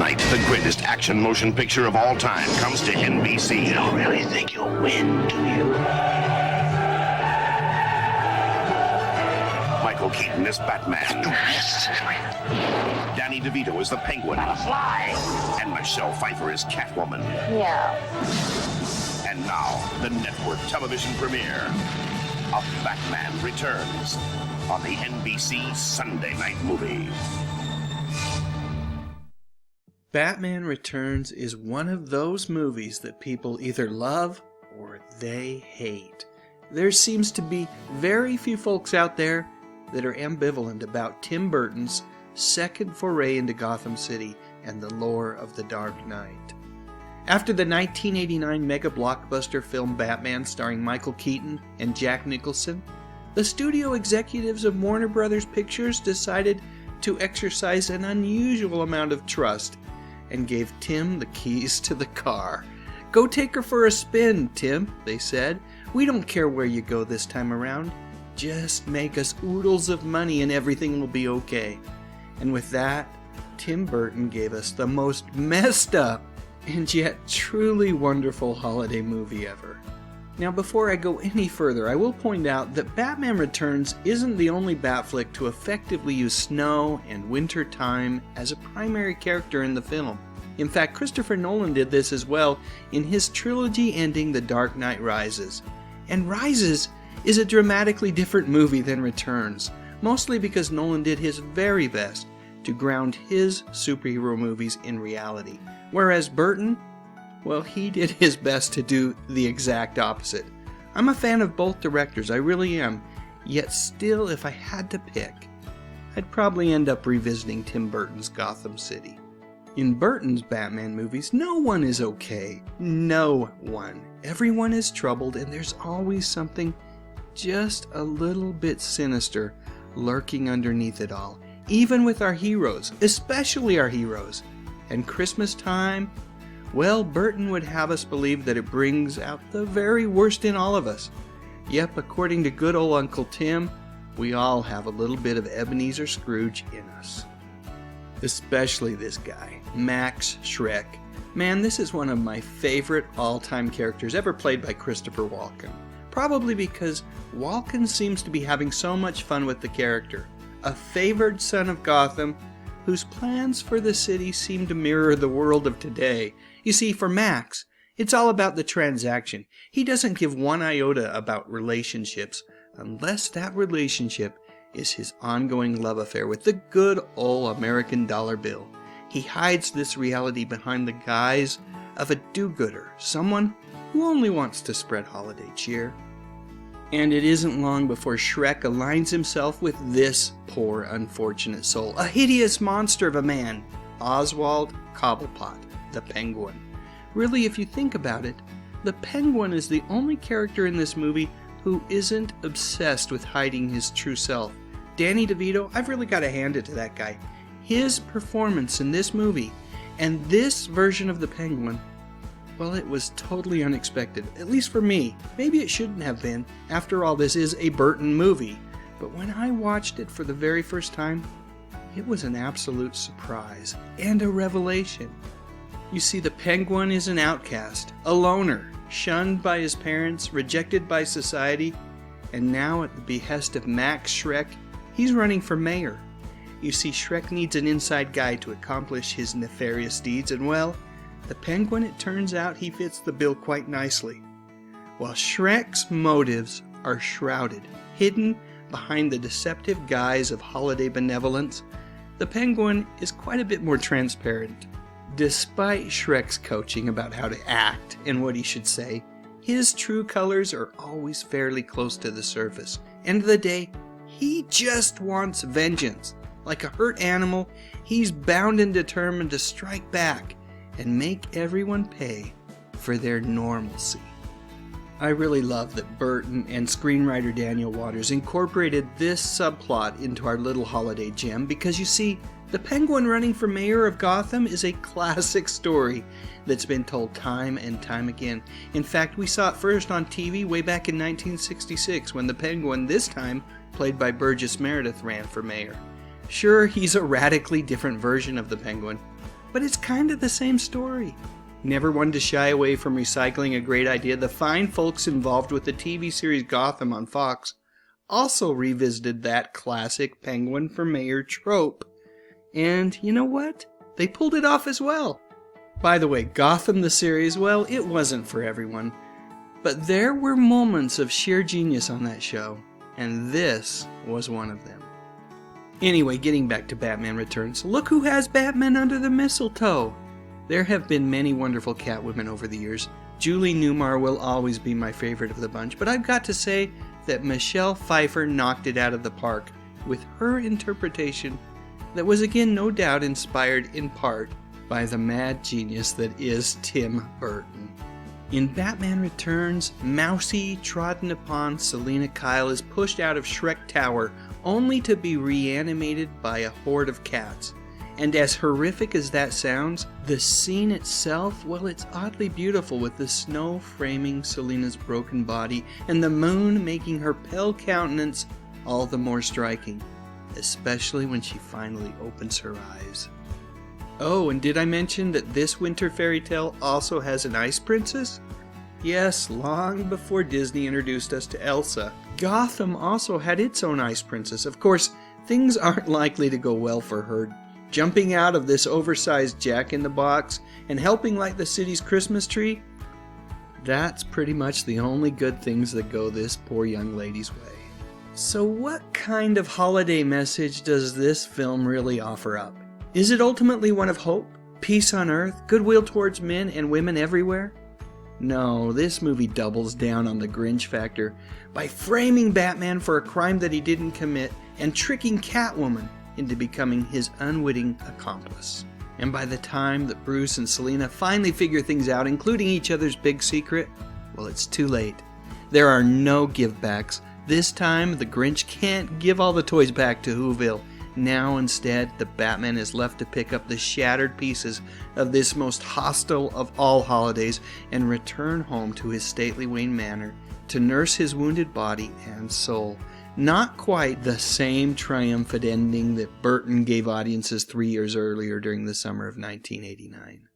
Knight, the greatest action motion picture of all time, comes to NBC. You don't really think you'll win, do you? Michael Keaton is Batman. Danny DeVito is the Penguin. Fly! And Michelle Pfeiffer is Catwoman. Yeah. And now, the network television premiere of Batman Returns on the NBC Sunday Night Movie. Batman Returns is one of those movies that people either love or they hate. There seems to be very few folks out there that are ambivalent about Tim Burton's second foray into Gotham City and the lore of the Dark Knight. After the 1989 mega blockbuster film Batman starring Michael Keaton and Jack Nicholson, the studio executives of Warner Brothers Pictures decided to exercise an unusual amount of trust and gave Tim the keys to the car. "Go take her for a spin, Tim," they said. "We don't care where you go this time around. Just make us oodles of money and everything will be okay." And with that, Tim Burton gave us the most messed up and yet truly wonderful holiday movie ever. Now, before I go any further, I will point out that Batman Returns isn't the only Bat flick to effectively use snow and winter time as a primary character in the film. In fact, Christopher Nolan did this as well in his trilogy ending The Dark Knight Rises. And Rises is a dramatically different movie than Returns, mostly because Nolan did his very best to ground his superhero movies in reality, whereas Burton, well, he did his best to do the exact opposite. I'm a fan of both directors, I really am, yet still, if I had to pick, I'd probably end up revisiting Tim Burton's Gotham City. In Burton's Batman movies, no one is okay. No one. Everyone is troubled, and there's always something just a little bit sinister lurking underneath it all. Even with our heroes, especially our heroes. And Christmas time, well, Burton would have us believe that it brings out the very worst in all of us. Yep, according to good old Uncle Tim, we all have a little bit of Ebenezer Scrooge in us. Especially this guy, Max Shrek. Man, this is one of my favorite all-time characters ever played by Christopher Walken. Probably because Walken seems to be having so much fun with the character. A favored son of Gotham, whose plans for the city seem to mirror the world of today. You see, for Max, it's all about the transaction. He doesn't give one iota about relationships, unless that relationship is his ongoing love affair with the good old American dollar bill. He hides this reality behind the guise of a do-gooder, someone who only wants to spread holiday cheer. And it isn't long before Shrek aligns himself with this poor, unfortunate soul, a hideous monster of a man, Oswald Cobblepot, the Penguin. Really, if you think about it, the Penguin is the only character in this movie who isn't obsessed with hiding his true self. Danny DeVito, I've really got to hand it to that guy. His performance in this movie and this version of the Penguin, well, it was totally unexpected, at least for me. Maybe it shouldn't have been. After all, this is a Burton movie. But when I watched it for the very first time, it was an absolute surprise and a revelation. You see, the Penguin is an outcast, a loner, shunned by his parents, rejected by society, and now at the behest of Max Shrek, he's running for mayor. You see, Shrek needs an inside guy to accomplish his nefarious deeds, and well, the Penguin, it turns out, he fits the bill quite nicely. While Shrek's motives are shrouded, hidden behind the deceptive guise of holiday benevolence, the Penguin is quite a bit more transparent. Despite Shrek's coaching about how to act and what he should say, his true colors are always fairly close to the surface. End of the day, he just wants vengeance. Like a hurt animal, he's bound and determined to strike back and make everyone pay for their normalcy. I really love that Burton and screenwriter Daniel Waters incorporated this subplot into our little holiday gem because, you see, the Penguin running for mayor of Gotham is a classic story that's been told time and time again. In fact, we saw it first on TV way back in 1966 when the Penguin, this time played by Burgess Meredith, ran for mayor. Sure, he's a radically different version of the Penguin, but it's kind of the same story. Never one to shy away from recycling a great idea, the fine folks involved with the TV series Gotham on Fox also revisited that classic Penguin for Mayor trope. And you know what? They pulled it off as well. By the way, Gotham the series, well, it wasn't for everyone. But there were moments of sheer genius on that show, and this was one of them. Anyway, getting back to Batman Returns, look who has Batman under the mistletoe! There have been many wonderful Catwomen over the years. Julie Newmar will always be my favorite of the bunch, but I've got to say that Michelle Pfeiffer knocked it out of the park with her interpretation that was again no doubt inspired in part by the mad genius that is Tim Burton. In Batman Returns, mousy, trodden upon Selena Kyle is pushed out of Shrek Tower only to be reanimated by a horde of cats. And as horrific as that sounds, the scene itself, well, it's oddly beautiful with the snow framing Selena's broken body and the moon making her pale countenance all the more striking, especially when she finally opens her eyes. Oh, and did I mention that this winter fairy tale also has an ice princess? Yes, long before Disney introduced us to Elsa, Gotham also had its own ice princess. Of course, things aren't likely to go well for her. Jumping out of this oversized Jack-in-the-Box and helping light the city's Christmas tree, that's pretty much the only good things that go this poor young lady's way. So what kind of holiday message does this film really offer up? Is it ultimately one of hope, peace on earth, goodwill towards men and women everywhere? No, this movie doubles down on the Grinch Factor by framing Batman for a crime that he didn't commit and tricking Catwoman into becoming his unwitting accomplice. And by the time that Bruce and Selena finally figure things out, including each other's big secret, well, it's too late. There are no give-backs. This time, the Grinch can't give all the toys back to Whoville. Now, instead, the Batman is left to pick up the shattered pieces of this most hostile of all holidays and return home to his stately Wayne Manor to nurse his wounded body and soul. Not quite the same triumphant ending that Burton gave audiences 3 years earlier during the summer of 1989.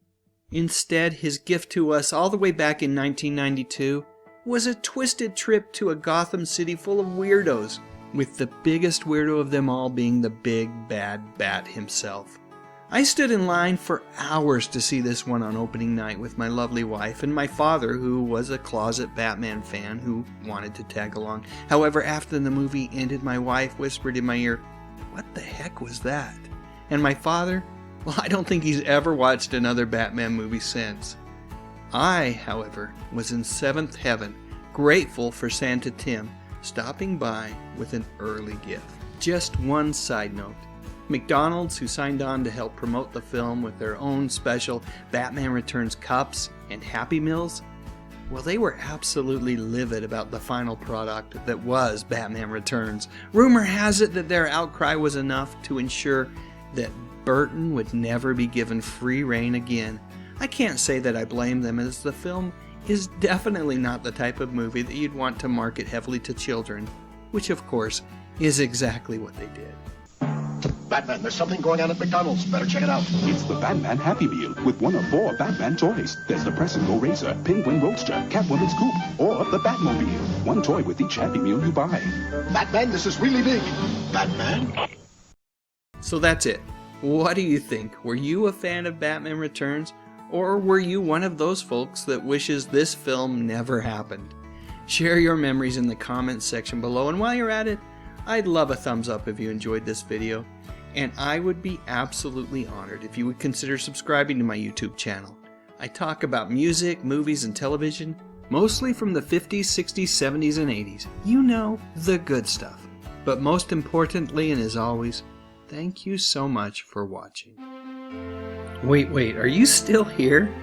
Instead, his gift to us all the way back in 1992 was a twisted trip to a Gotham City full of weirdos, with the biggest weirdo of them all being the big bad bat himself. I stood in line for hours to see this one on opening night with my lovely wife and my father, who was a closet Batman fan who wanted to tag along. However, after the movie ended, my wife whispered in my ear, "What the heck was that?" And my father, well, I don't think he's ever watched another Batman movie since. I, however, was in seventh heaven, grateful for Santa Tim stopping by with an early gift. Just one side note. McDonald's, who signed on to help promote the film with their own special Batman Returns cups and Happy Meals, well, they were absolutely livid about the final product that was Batman Returns. Rumor has it that their outcry was enough to ensure that Burton would never be given free rein again. I can't say that I blame them, as the film is definitely not the type of movie that you'd want to market heavily to children, which of course is exactly what they did. Batman, there's something going on at McDonald's. Better check it out. It's the Batman Happy Meal with one of 4 Batman toys. There's the Press and Go Razor, Penguin Roadster, Catwoman's Coupe, or the Batmobile. One toy with each Happy Meal you buy. Batman, this is really big. Batman? So that's it. What do you think? Were you a fan of Batman Returns? Or were you one of those folks that wishes this film never happened? Share your memories in the comments section below, and while you're at it, I'd love a thumbs up if you enjoyed this video, and I would be absolutely honored if you would consider subscribing to my YouTube channel. I talk about music, movies, and television, mostly from the 50s, 60s, 70s, and 80s. You know, the good stuff. But most importantly, and as always, thank you so much for watching. Wait, are you still here?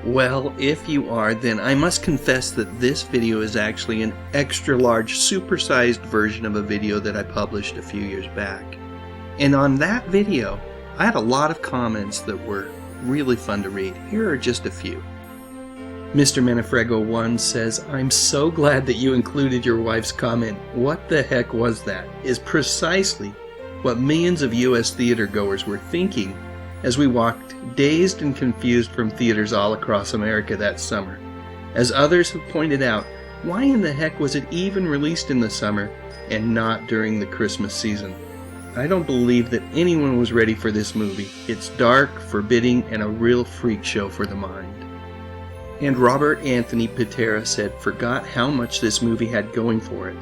Well, if you are, then I must confess that this video is actually an extra large, supersized version of a video that I published a few years back. And on that video, I had a lot of comments that were really fun to read. Here are just a few. Mr. Manifrego1 says, "I'm so glad that you included your wife's comment, 'What the heck was that?' is precisely what millions of US theater goers were thinking as we walked dazed and confused from theaters all across America that summer. As others have pointed out, why in the heck was it even released in the summer and not during the Christmas season? I don't believe that anyone was ready for this movie. It's dark, forbidding, and a real freak show for the mind. And Robert Anthony Patera said, forgot how much this movie had going for it.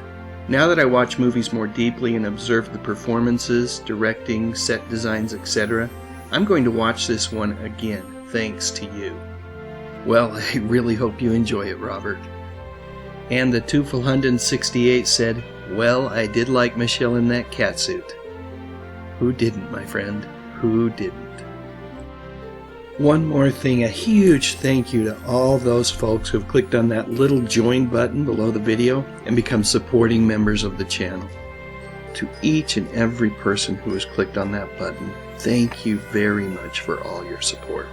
Now that I watch movies more deeply and observe the performances, directing, set designs, etc., I'm going to watch this one again, thanks to you. Well, I really hope you enjoy it, Robert. And the Tufel168 said, well, I did like Michelle in that catsuit. Who didn't, my friend? Who didn't? One more thing, a huge thank you to all those folks who have clicked on that little join button below the video and become supporting members of the channel. To each and every person who has clicked on that button, thank you very much for all your support.